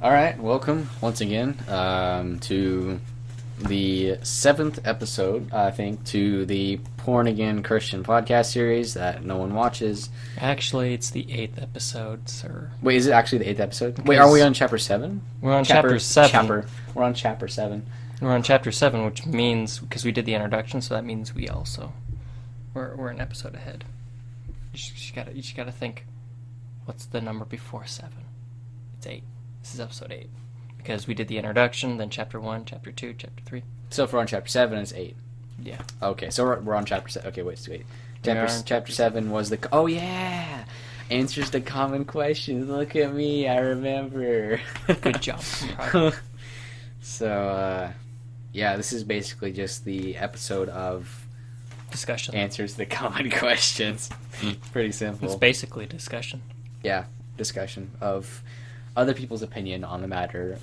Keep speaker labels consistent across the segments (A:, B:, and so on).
A: All right, welcome once again to the 7th episode, I think, to the Born Again Christian podcast series that no one watches.
B: Actually, it's the 8th episode, sir.
A: Wait, is it actually the 8th episode? Wait, are we on chapter 7?
B: We're on chapter 7.
A: We're on chapter 7.
B: We're on chapter 7, which means, because we did the introduction, so that means we also, we're an episode ahead. You just gotta think, what's the number before 7? It's 8. This is episode 8. Because we did the introduction, then chapter 1, chapter 2, chapter 3.
A: So if we're on chapter 7, it's 8.
B: Yeah.
A: Okay, so we're on chapter 7. Okay, wait. Chapter 7 was the... Oh, yeah! Answers the common questions. Look at me, I remember.
B: Good job. I'm proud.
A: So, yeah, this is basically just the episode of...
B: Discussion.
A: Answers the common questions. Pretty simple.
B: It's basically discussion.
A: Yeah, discussion of other people's opinion on the matter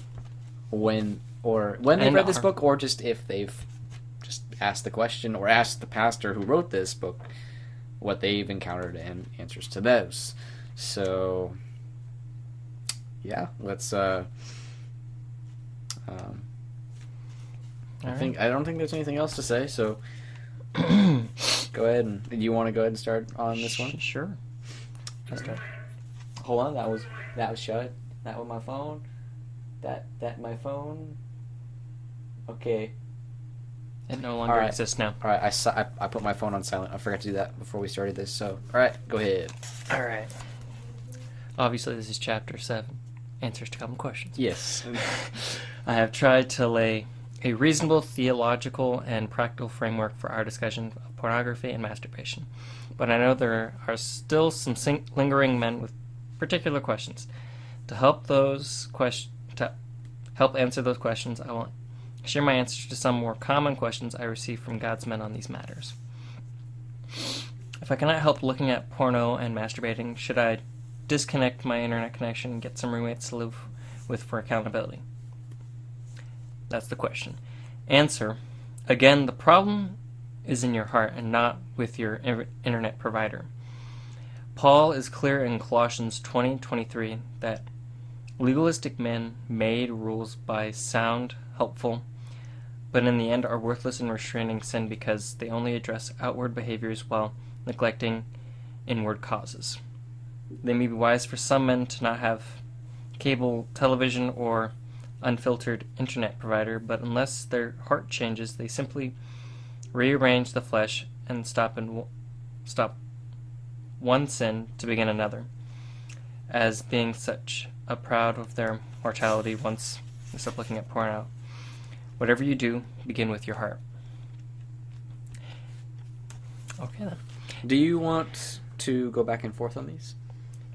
A: when they've read this book, or just if they've just asked the question or asked the pastor who wrote this book what they've encountered and answers to those. So yeah, let's I don't think there's anything else to say, so go ahead. And do you want to go ahead and start on this one?
B: Sure.
A: Hold on, that was shut. That was my phone. That my phone. Okay.
B: It no longer exists now.
A: All right, I put my phone on silent. I forgot to do that before we started this. So, all right, go ahead.
B: All right. Obviously, this is chapter 7, answers to common questions.
A: Yes.
B: I have tried to lay a reasonable theological and practical framework for our discussion of pornography and masturbation, but I know there are still some lingering men with particular questions. To help answer those questions, I will share my answers to some more common questions I receive from God's men on these matters. If I cannot help looking at porno and masturbating, should I disconnect my internet connection and get some roommates to live with for accountability? That's the question. Answer: again, the problem is in your heart and not with your internet provider. Paul is clear in Colossians 20:23 that legalistic men made rules by sound helpful, but in the end are worthless in restraining sin because they only address outward behaviors while neglecting inward causes. They may be wise for some men to not have cable television or unfiltered internet provider, but unless their heart changes, they simply rearrange the flesh and stop one sin to begin another, as being such a proud of their mortality once they stop looking at porno. Whatever you do, begin with your heart. Okay then.
A: Do you want to go back and forth on these?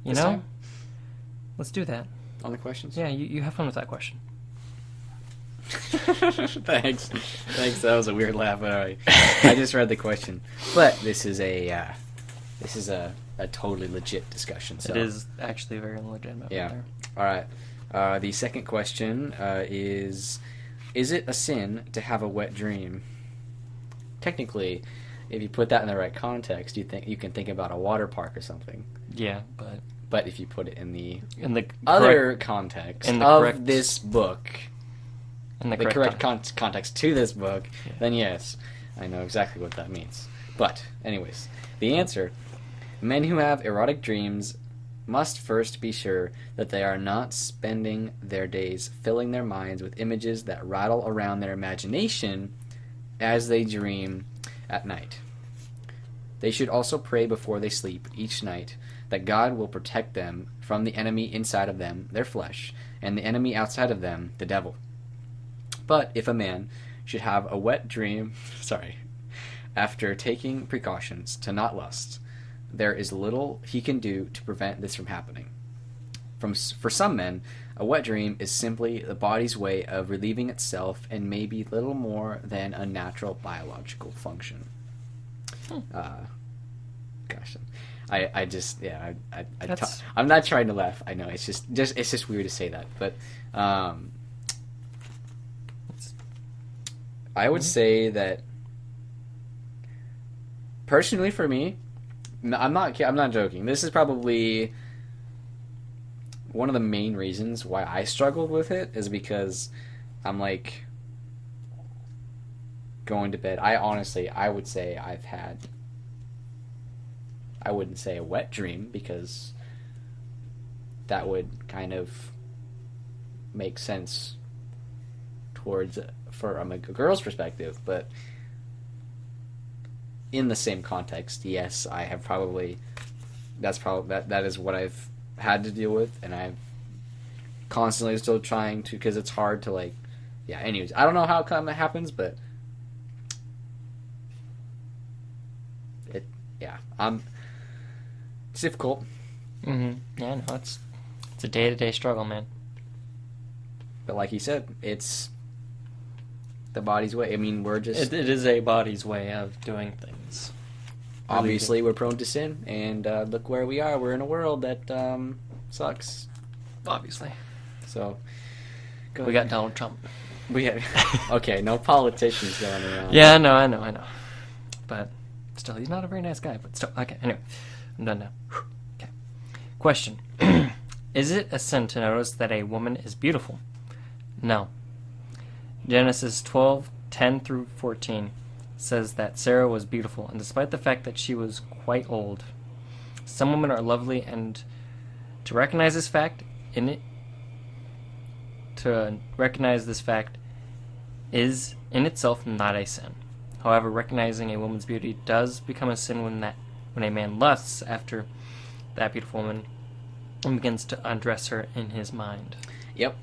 B: Let's do that.
A: On the questions?
B: Yeah, you have fun with that question.
A: Thanks. That was a weird laugh. I just read the question, but this is a totally legit discussion. So.
B: It is actually very legitimate.
A: Yeah.
B: Right there.
A: All right. The second question is it a sin to have a wet dream? Technically, if you put that in the right context, you can think about a water park or something.
B: Yeah,
A: but if you put it in the
B: other
A: context of this book,
B: in the
A: correct context to this book, then yes, I know exactly what that means. But anyways, the answer: men who have erotic dreams must first be sure that they are not spending their days filling their minds with images that rattle around their imagination as they dream at night. They should also pray before they sleep each night that God will protect them from the enemy inside of them, their flesh, and the enemy outside of them, the devil. But if a man should have a wet dream, after taking precautions to not lust, there is little he can do to prevent this from happening. For some men, a wet dream is simply the body's way of relieving itself and may be little more than a natural biological function. Gosh, I'm not trying to laugh. I know it's just weird to say that, but I would say that personally for me, I'm not joking. This is probably one of the main reasons why I struggled with it is because I'm like going to bed. I would say I've had, I wouldn't say a wet dream because that would kind of make sense from a girl's perspective, but in the same context, yes, I have probably, that is what I've had to deal with, and I'm constantly still trying to, because it's hard to like, yeah, anyways, I don't know how come it happens, but it's difficult.
B: Yeah, no, it's a day-to-day struggle, man.
A: But like you said, it's the body's way. I mean, we're just...
B: It is a body's way of doing things.
A: Obviously, we're prone to sin, and look where we are. We're in a world that sucks.
B: Obviously.
A: So,
B: we got Donald Trump.
A: Okay, no politicians going around.
B: Yeah, I know. But still, he's not a very nice guy. But still, okay, anyway. I'm done now. Okay. Question. Is it a sin to notice that a woman is beautiful? No. Genesis 12:10 through 14 says that Sarah was beautiful, and despite the fact that she was quite old. Some women are lovely, and to recognize this fact is in itself not a sin. However, recognizing a woman's beauty does become a sin when a man lusts after that beautiful woman and begins to undress her in his mind.
A: Yep.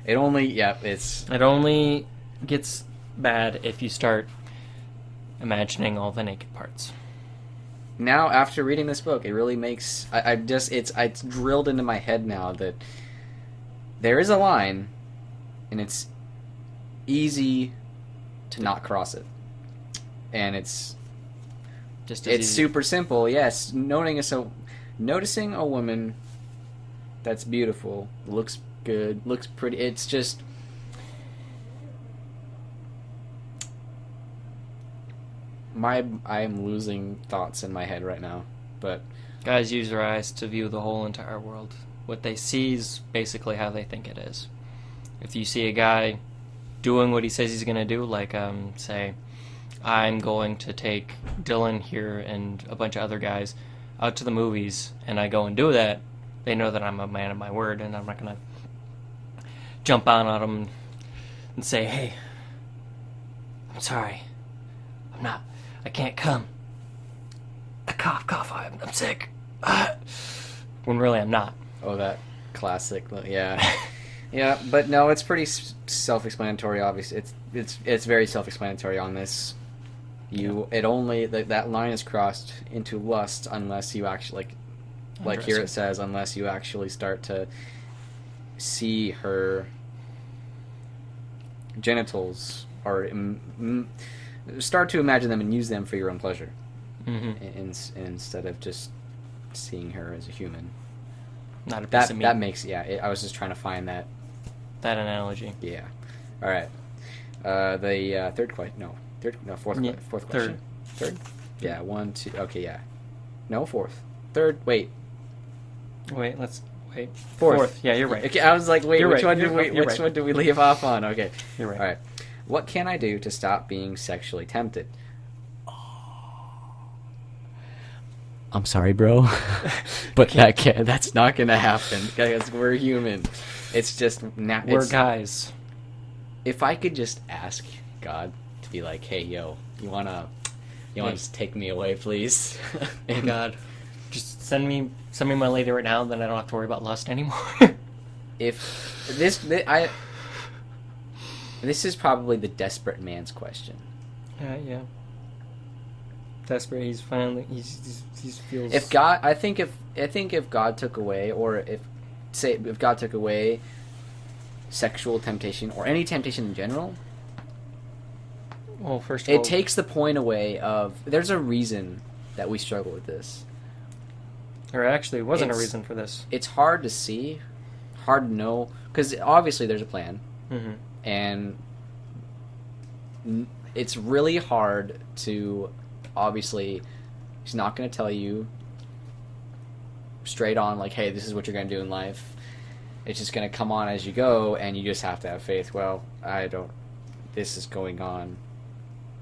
A: It
B: only gets bad if you start imagining all the naked parts.
A: Now, after reading this book, it really makes... It's drilled into my head now that there is a line, and it's easy to not cross it. And it's super simple, yes. Noticing a woman that's beautiful, looks good, looks pretty. It's just... I am losing thoughts in my head right now, but...
B: Guys use their eyes to view the whole entire world. What they see is basically how they think it is. If you see a guy doing what he says he's going to do, like, say, I'm going to take Dylan here and a bunch of other guys out to the movies, and I go and do that, they know that I'm a man of my word, and I'm not going to jump on them and say, hey, I'm sorry, I can't come. I cough, I'm sick. When really I'm not.
A: Oh, that classic, yeah. Yeah, but no, it's pretty self-explanatory, obviously. It's very self-explanatory on this. That line is crossed into lust unless you actually, like here it says, unless you actually start to see her genitals or start to imagine them and use them for your own pleasure, instead of just seeing her as a human.
B: Not a piece of meat.
A: That makes I was just trying to find that
B: analogy.
A: Yeah. All right. The fourth question. Third? Yeah, 1, 2. Okay, yeah. No, fourth. Third. Wait.
B: Let's wait.
A: Fourth.
B: Yeah, you're right.
A: Okay, I was like, wait,
B: you're
A: which
B: right.
A: one did we leave off on? Okay.
B: You're right.
A: All right. What can I do to stop being sexually tempted? I'm sorry, bro, but that's not gonna happen because we're human. It's just
B: we're guys.
A: If I could just ask God to be like, hey, yo, you wanna just take me away, please?
B: And God, just send me my lady right now, then I don't have to worry about lust anymore.
A: If this is probably the desperate man's question.
B: Yeah. Desperate. He's finally. He feels.
A: If God, I think if God took away, or if God took away sexual temptation or any temptation in general,
B: well, first of all,
A: it takes the point away of. There's a reason that we struggle with this.
B: There actually wasn't a reason for this.
A: It's hard to see, hard to know, because obviously there's a plan, and it's really hard to. Obviously, he's not going to tell you straight on, like, hey, this is what you're going to do in life. It's just going to come on as you go, and you just have to have faith. Well, this is going on.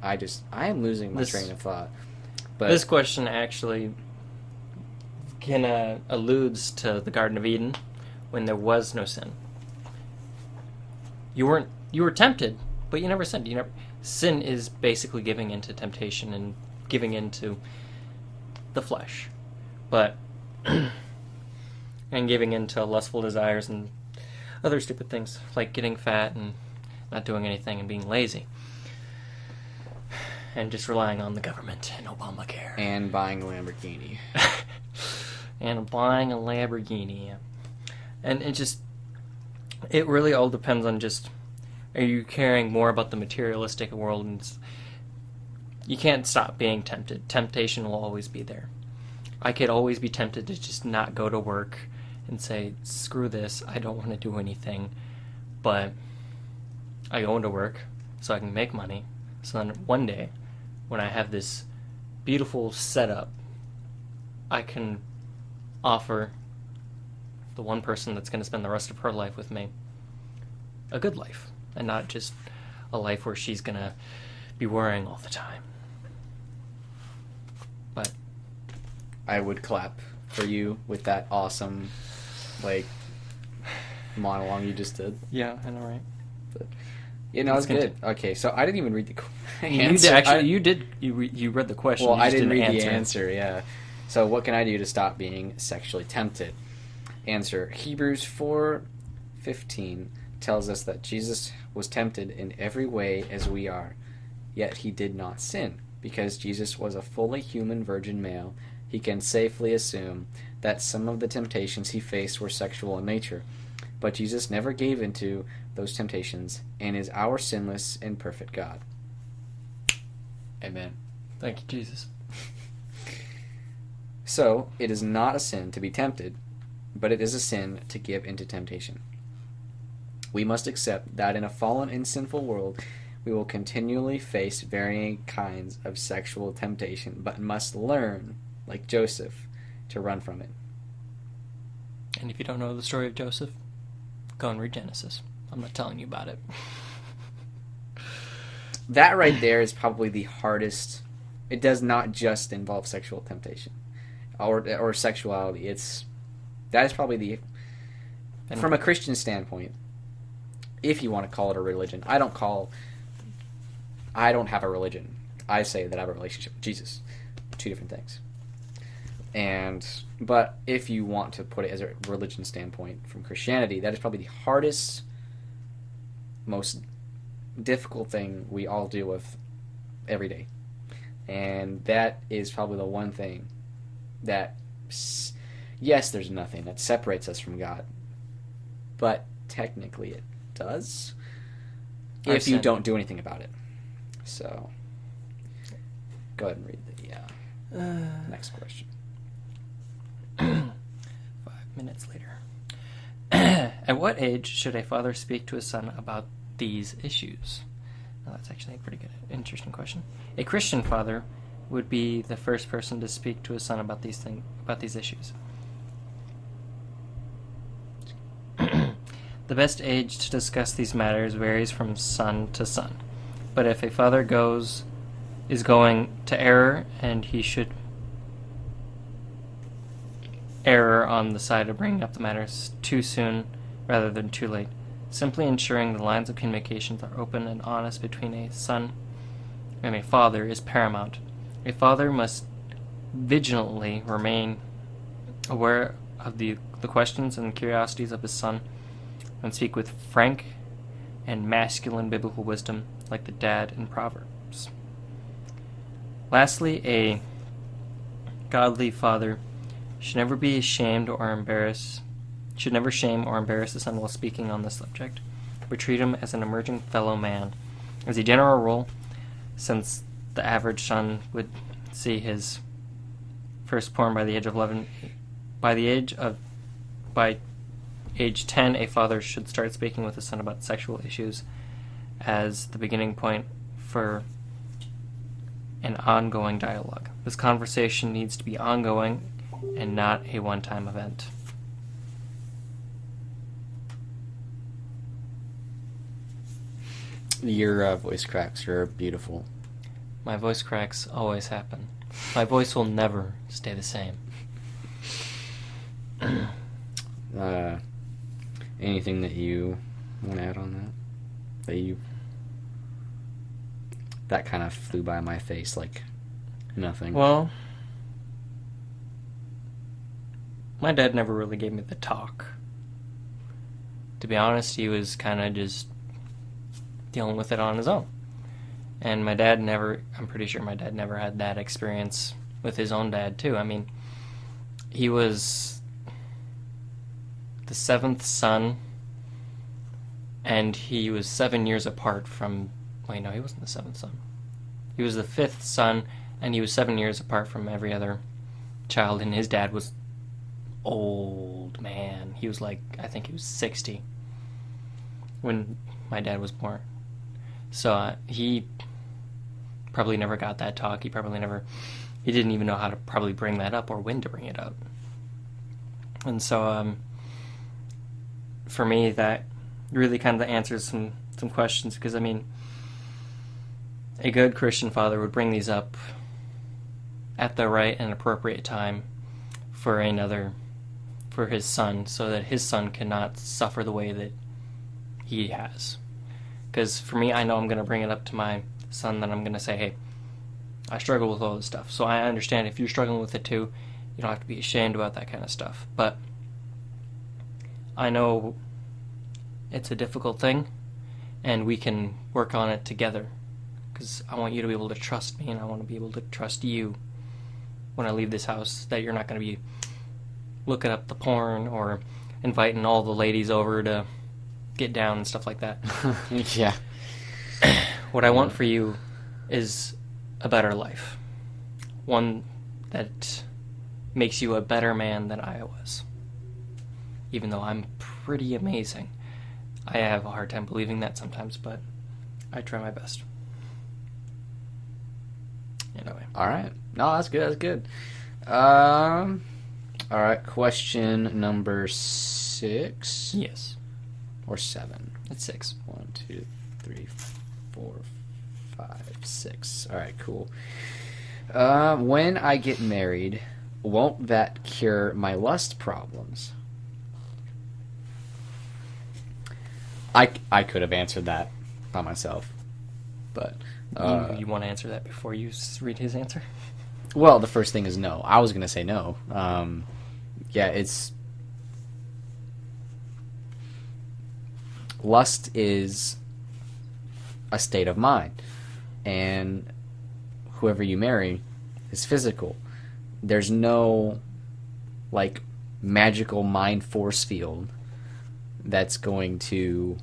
A: I am losing my train of thought. But
B: this question actually alludes to the Garden of Eden, when there was no sin. You were tempted, but you never sinned. Sin is basically giving into temptation and giving into the flesh, but and giving into lustful desires and other stupid things like getting fat and not doing anything and being lazy and just relying on the government and Obamacare
A: and buying a Lamborghini
B: and buying a Lamborghini. And it really all depends on just, are you caring more about the materialistic world? And you can't stop being tempted. Temptation will always be there. I could always be tempted to just not go to work and say, screw this, I don't want to do anything. But I go into work so I can make money. So then one day, when I have this beautiful setup, I can offer the one person that's going to spend the rest of her life with me a good life, and not just a life where she's going to be worrying all the time. But
A: I would clap for you with that awesome, monologue you just did.
B: Yeah, I know, right?
A: But, it's good. Okay, so I didn't even read the answer.
B: You read the question.
A: Well,
B: you
A: I didn't read the answer, yeah. So what can I do to stop being sexually tempted? Answer: Hebrews 4:15 tells us that Jesus was tempted in every way as we are, yet he did not sin. Because Jesus was a fully human virgin male, he can safely assume that some of the temptations he faced were sexual in nature. But Jesus never gave into those temptations and is our sinless and perfect God. Amen.
B: Thank you, Jesus.
A: So, it is not a sin to be tempted, but it is a sin to give into temptation. We must accept that in a fallen and sinful world, we will continually face varying kinds of sexual temptation, but must learn, like Joseph, to run from it.
B: And if you don't know the story of Joseph, go and read Genesis. I'm not telling you about it.
A: That right there is probably the hardest. It does not just involve sexual temptation or sexuality. That is probably from a Christian standpoint, if you want to call it a religion. I don't have a religion. I say that I have a relationship with Jesus. Two different things. But if you want to put it as a religion standpoint from Christianity, that is probably the hardest, most difficult thing we all deal with every day. And that is probably the one thing that, yes, there's nothing that separates us from God, but technically it does if you don't do anything about it. So, go ahead and read the next question.
B: 5 minutes later. At what age should a father speak to his son about these issues? Now, that's actually a pretty good, interesting question. A Christian father would be the first person to speak to his son about these issues. The best age to discuss these matters varies from son to son. But if a father is going to err, and he should err on the side of bringing up the matters too soon rather than too late, simply ensuring the lines of communications are open and honest between a son and a father is paramount. A father must vigilantly remain aware of the questions and curiosities of his son and speak with frank and masculine biblical wisdom like the dad in Proverbs. Lastly, a godly father should never shame or embarrass the son while speaking on the subject, but treat him as an emerging fellow man. As a general rule, since the average son would see his firstborn by the age of 11, by age 10, a father should start speaking with his son about sexual issues as the beginning point for an ongoing dialogue. This conversation needs to be ongoing and not a one-time event.
A: Your voice cracks. You're beautiful.
B: My voice cracks always happen. My voice will never stay the same.
A: Anything that you want to add on that? That kind of flew by my face like nothing.
B: Well, my dad never really gave me the talk. To be honest, he was kind of just dealing with it on his own. And I'm pretty sure my dad never had that experience with his own dad, too. I mean, he was the 7th son, and he was 7 years apart from... Wait, no, he wasn't the 7th son. He was the 5th son, and he was 7 years apart from every other child, and his dad was old, man. He was I think he was 60 when my dad was born. So he probably never got that talk. He didn't even know how to probably bring that up or when to bring it up. And so for me, that really kind of answers some questions, because, I mean, a good Christian father would bring these up at the right and appropriate time for his son, so that his son cannot suffer the way that he has. Because for me, I know I'm going to bring it up to my son, then I'm going to say, hey, I struggle with all this stuff. So I understand if you're struggling with it too, you don't have to be ashamed about that kind of stuff. But I know it's a difficult thing, and we can work on it together. Because I want you to be able to trust me, and I want to be able to trust you when I leave this house, that you're not going to be looking up the porn or inviting all the ladies over to get down and stuff like that.
A: Yeah.
B: What I want for you is a better life. One that makes you a better man than I was. Even though I'm pretty amazing. I have a hard time believing that sometimes, but I try my best. Anyway.
A: Alright. No, that's good. That's good. Alright, question number 6.
B: Yes.
A: Or 7.
B: It's 6.
A: 1, 2, 3, 4, 5, 6. Alright, cool. When I get married, won't that cure my lust problems? I could have answered that by myself, but...
B: you want to answer that before you read his answer?
A: Well, the first thing is no. I was going to say no. Yeah, it's... Lust is a state of mind, and whoever you marry is physical. There's no, magical mind force field that's going to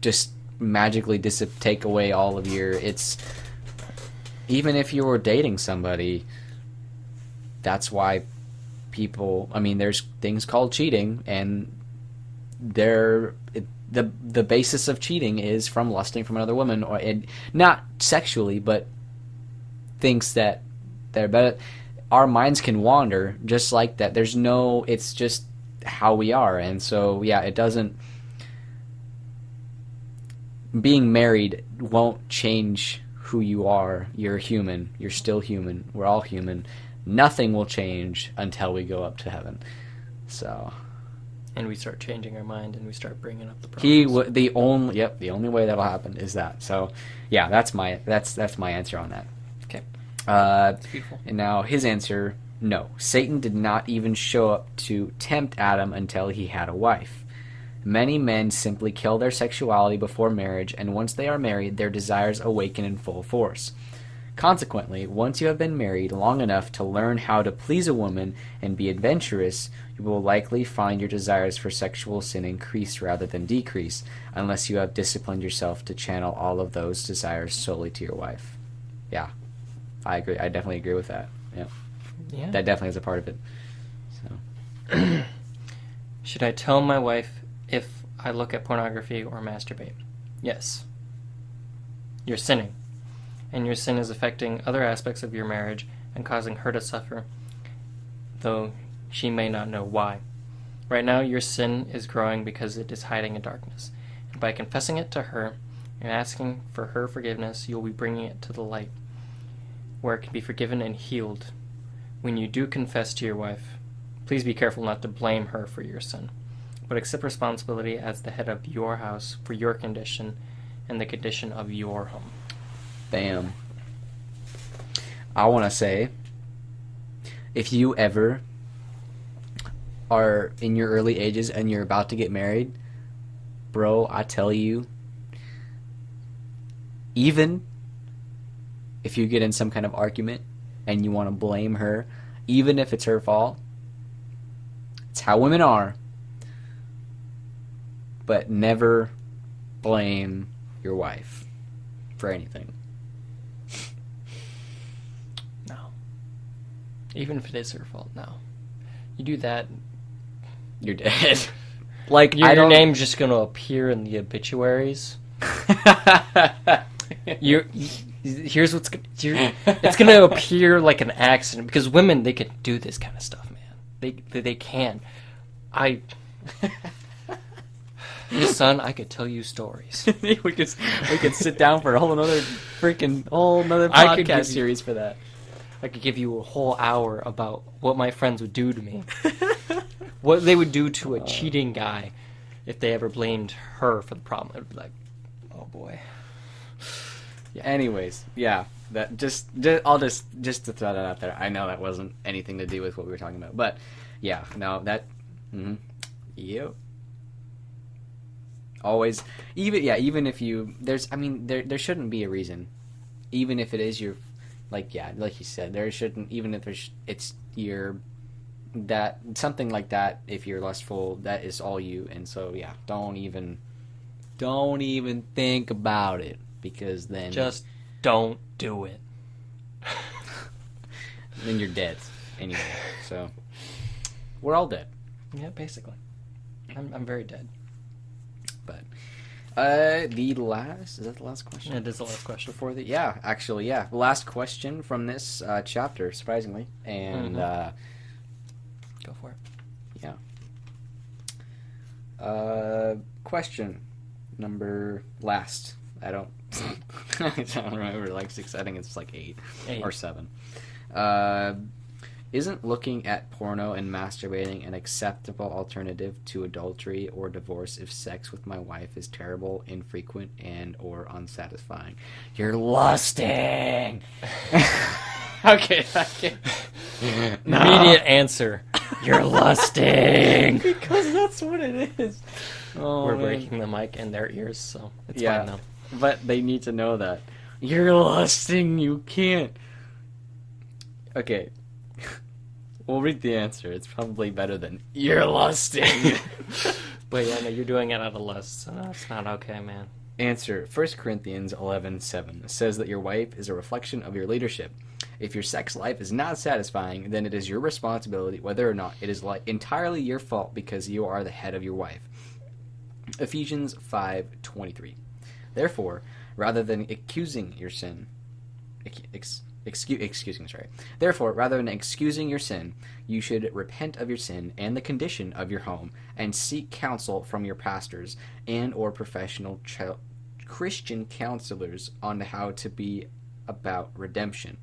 A: just magically take away all of your... Even if you were dating somebody, that's why people... I mean, there's things called cheating, and the basis of cheating is from lusting from another woman, and not sexually, but thinks that they're better. Our minds can wander just like that. It's just how we are, and so yeah, it doesn't... Being married won't change who you are. You're human. You're still human. We're all human. Nothing will change until we go up to heaven. So...
B: And we start changing our mind, and we start bringing up the problems.
A: The only way that'll happen is that. So, yeah, that's my answer on that.
B: Okay, that's beautiful.
A: And now his answer: no, Satan did not even show up to tempt Adam until he had a wife. Many men simply kill their sexuality before marriage, and once they are married, their desires awaken in full force. Consequently, once you have been married long enough to learn how to please a woman and be adventurous, you will likely find your desires for sexual sin increase rather than decrease, unless you have disciplined yourself to channel all of those desires solely to your wife. Yeah, I agree. I definitely agree with that. Yeah. That definitely is a part of it. So,
B: should I tell my wife if I look at pornography or masturbate? Yes. You're sinning. And your sin is affecting other aspects of your marriage and causing her to suffer, though she may not know why. Right now, your sin is growing because it is hiding in darkness. And by confessing it to her and asking for her forgiveness, you'll be bringing it to the light, where it can be forgiven and healed. When you do confess to your wife, please be careful not to blame her for your sin, but accept responsibility as the head of your house for your condition and the condition of your home.
A: Bam. I want to say, if you ever are in your early ages and you're about to get married, bro, I tell you, even if you get in some kind of argument and you want to blame her, even if it's her fault, it's how women are. But never blame your wife for anything.
B: No. Even if it is her fault, no. You do that,
A: you're dead. Like,
B: your name's just going to appear in the obituaries. Here's what's it's going to appear like an accident, because women, they can do this kind of stuff, man. They can. Son, I could tell you stories.
A: we could sit down for a whole nother podcast series for that.
B: I could give you a whole hour about what my friends would do to me. What they would do to a cheating guy if they ever blamed her for the problem. It would be like, oh boy.
A: Yeah. Anyways, yeah. That just to throw that out there. I know that wasn't anything to do with what we were talking about, but yeah, no, that. Yep. Always, even if you there shouldn't be a reason, even if it is your, like you said, there shouldn't, even if it's your, that something like that, if you're lustful, that is all you. And so yeah, don't even think about it, because then
B: just don't do it.
A: Then you're dead anyway. So we're all dead.
B: Yeah, basically. I'm very dead.
A: But is that the last question?
B: It is the last question.
A: The last question from this chapter, surprisingly, and
B: go for it.
A: Yeah. Question number last. I don't remember, like 6. I think it's like 8 or 7. Isn't looking at porno and masturbating an acceptable alternative to adultery or divorce if sex with my wife is terrible, infrequent, and or unsatisfying? You're lusting. Okay.
B: No. Immediate answer. You're lusting.
A: Because that's what it is. Oh,
B: we're breaking the mic in their ears, so it's fine now.
A: But they need to know that. You're lusting. You can't. Okay. We'll read the answer. It's probably better than you're lusting.
B: But yeah, no, you're doing it out of lust, so that's not okay, man.
A: Answer. 1 Corinthians 11:7 says that your wife is a reflection of your leadership. If your sex life is not satisfying, then it is your responsibility whether or not it is entirely your fault, because you are the head of your wife. Ephesians 5:23. Therefore, rather than excusing your sin, Therefore, rather than excusing your sin, you should repent of your sin and the condition of your home, and seek counsel from your pastors and or professional Christian counselors on how to be about redemption,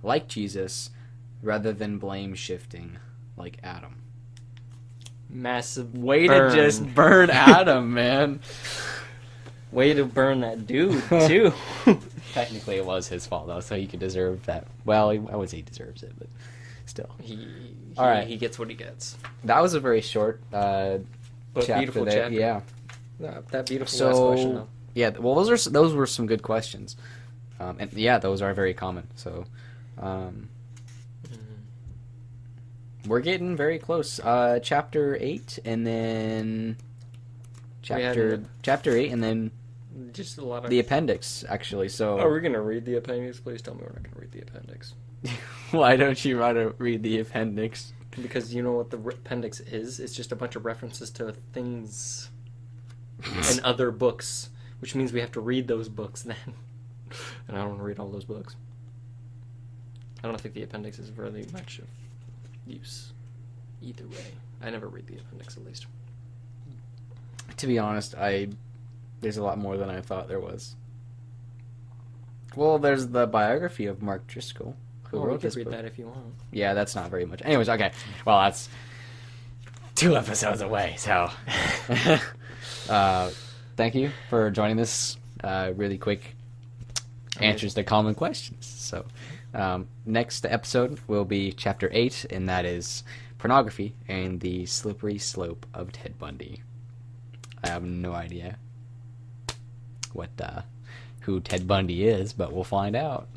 A: like Jesus, rather than blame shifting like Adam.
B: Massive
A: way to just burn Adam, man.
B: Way to burn that dude, too.
A: Technically, it was his fault, though, so he could deserve that. Well, I would say he deserves it, but still.
B: All right, he gets what he gets.
A: That was a very short
B: but beautiful chapter.
A: Yeah.
B: That beautiful last question, though.
A: Yeah, well, those were some good questions. And yeah, those are very common. So, we're getting very close. Chapter 8, and then... Chapter 8, and then
B: just a lot of
A: the appendix, actually. So,
B: are we gonna read the appendix? Please tell me we're not gonna read the appendix.
A: Why don't you want to read the appendix?
B: Because you know what the appendix is? It's just a bunch of references to things in other books, which means we have to read those books then. And I don't want to read all those books. I don't think the appendix is really much of use either way. I never read the appendix, at least.
A: To be honest, there's a lot more than I thought there was. Well, there's the biography of Mark Driscoll, who wrote this book.
B: Read that if you want.
A: Yeah, that's not very much. Anyways, okay. Well, that's 2 episodes away, so... thank you for joining this really quick answers to common questions. So, next episode will be Chapter 8, and that is pornography and the slippery slope of Ted Bundy. I have no idea who Ted Bundy is, but we'll find out.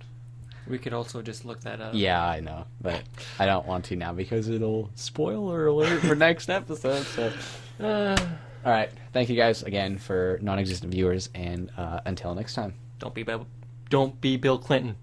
B: We could also just look that up.
A: Yeah, I know, but I don't want to now because it'll spoiler alert for next episode. So, all right, thank you guys again for non-existent viewers, and until next time.
B: Don't be Bill Clinton.